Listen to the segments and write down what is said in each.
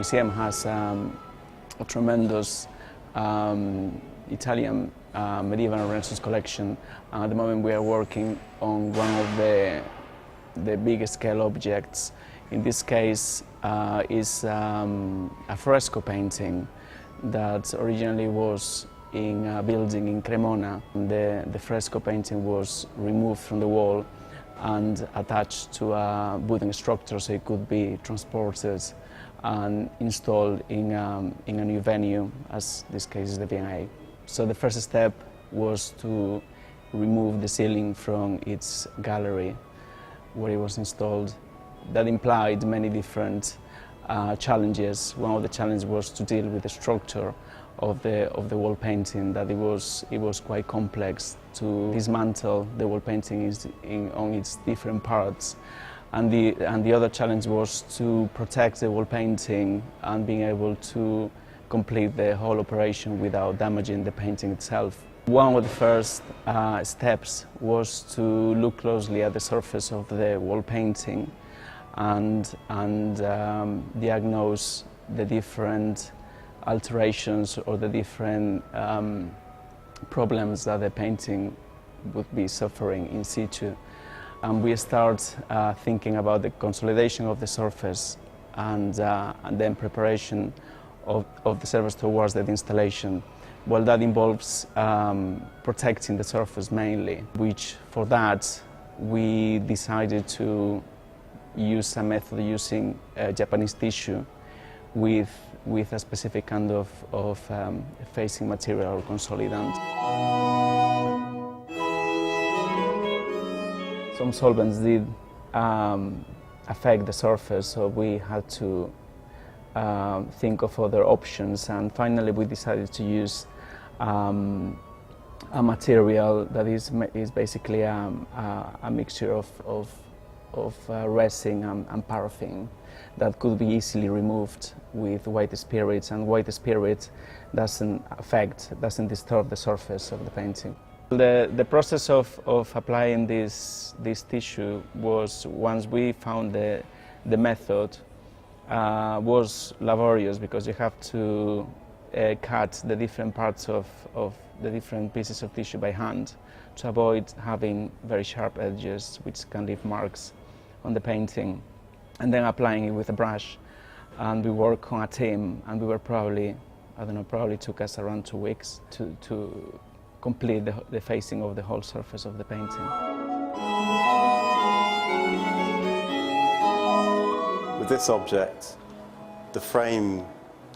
museum has a tremendous Italian medieval and Renaissance collection. At the moment we are working on one of the biggest scale objects. In this case is a fresco painting that originally was in a building in Cremona. The fresco painting was removed from the wall and attached to a wooden structure so it could be transported and installed in a new venue, as this case is the V&A. So the first step was to remove the ceiling from its gallery where it was installed. That implied many different challenges. One of the challenges was to deal with the structure of the wall painting, that it was quite complex to dismantle the wall painting on its different parts. And the other challenge was to protect the wall painting and being able to complete the whole operation without damaging the painting itself. One of the first steps was to look closely at the surface of the wall painting and diagnose the different alterations or the different problems that the painting would be suffering in situ. And we start thinking about the consolidation of the surface and then preparation of the surface towards the installation. Well, that involves protecting the surface mainly, which for that we decided to use a method using Japanese tissue with a specific kind of facing material or consolidant. Some solvents did affect the surface, so we had to think of other options, and finally we decided to use a material that is basically a mixture of resin and paraffin that could be easily removed with white spirits, and white spirit doesn't disturb the surface of the painting. The process of applying this tissue was, once we found the method, was laborious, because you have to cut the different parts of the different pieces of tissue by hand to avoid having very sharp edges which can leave marks on the painting, and then applying it with a brush. And we worked on a team, and we were probably took us around 2 weeks to complete the facing of the whole surface of the painting. With this object, the frame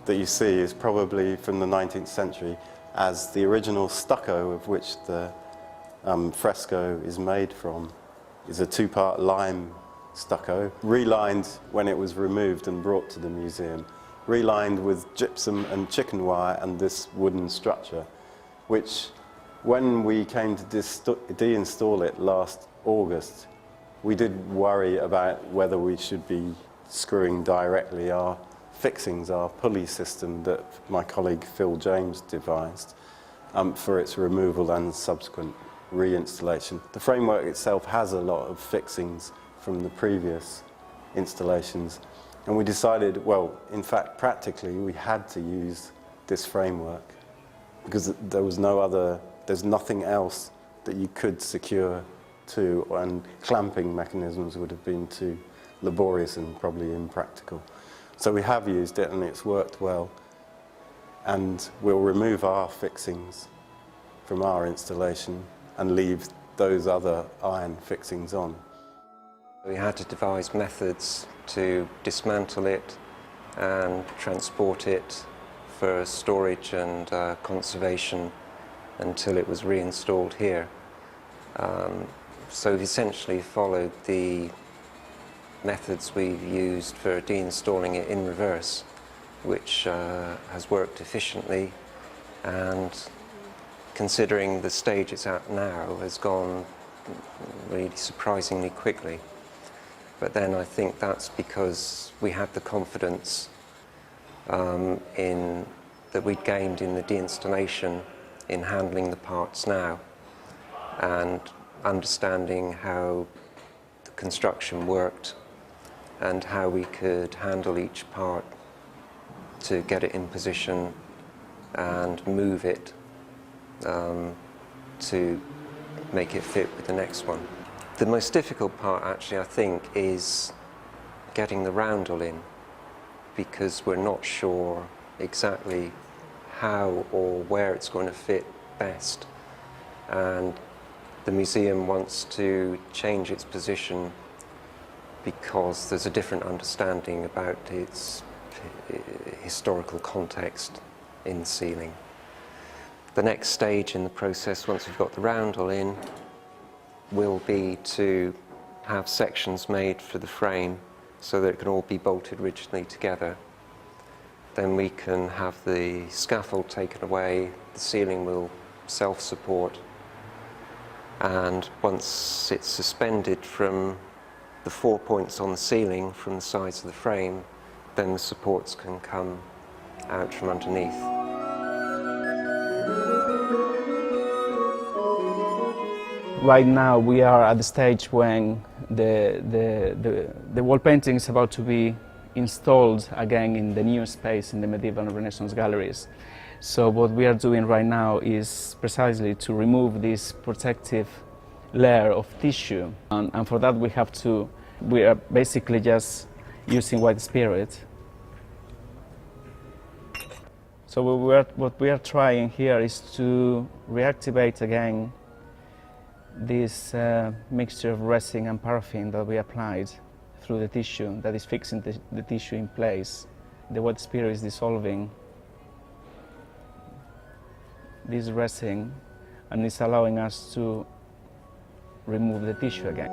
that you see is probably from the 19th century, as the original stucco of which the fresco is made from is a 2-part lime stucco, relined when it was removed and brought to the museum, relined with gypsum and chicken wire and this wooden structure, which, when we came to deinstall it last August, we did worry about whether we should be screwing directly our fixings, our pulley system that my colleague Phil James devised for its removal and subsequent reinstallation. The framework itself has a lot of fixings from the previous installations, and we decided, well, in fact, practically we had to use this framework because there's nothing else that you could secure to, and clamping mechanisms would have been too laborious and probably impractical. So we have used it, and it's worked well, and we'll remove our fixings from our installation and leave those other iron fixings on. We had to devise methods to dismantle it and transport it for storage and conservation until it was reinstalled here. So we've essentially followed the methods we've used for deinstalling it in reverse, which has worked efficiently, and considering the stage it's at now, has gone really surprisingly quickly. But then I think that's because we had the confidence that we'd gained in the deinstallation in handling the parts now, and understanding how the construction worked and how we could handle each part to get it in position and move it to make it fit with the next one. The most difficult part actually, I think, is getting the roundel in, because we're not sure exactly how or where it's going to fit best, and the museum wants to change its position because there's a different understanding about its historical context in the ceiling. The next stage in the process, once we've got the roundel in, will be to have sections made for the frame so that it can all be bolted rigidly together. Then we can have the scaffold taken away, the ceiling will self-support, and once it's suspended from the 4 points on the ceiling from the sides of the frame, then the supports can come out from underneath. Right now we are at the stage when the wall painting is about to be installed again in the new space in the Medieval and Renaissance galleries. So what we are doing right now is precisely to remove this protective layer of tissue, and for that we are basically just using white spirit. So what we are trying here is to reactivate again this mixture of resin and paraffin that we applied through the tissue, that is fixing the tissue in place. The white spirit is dissolving this resin and is allowing us to remove the tissue again.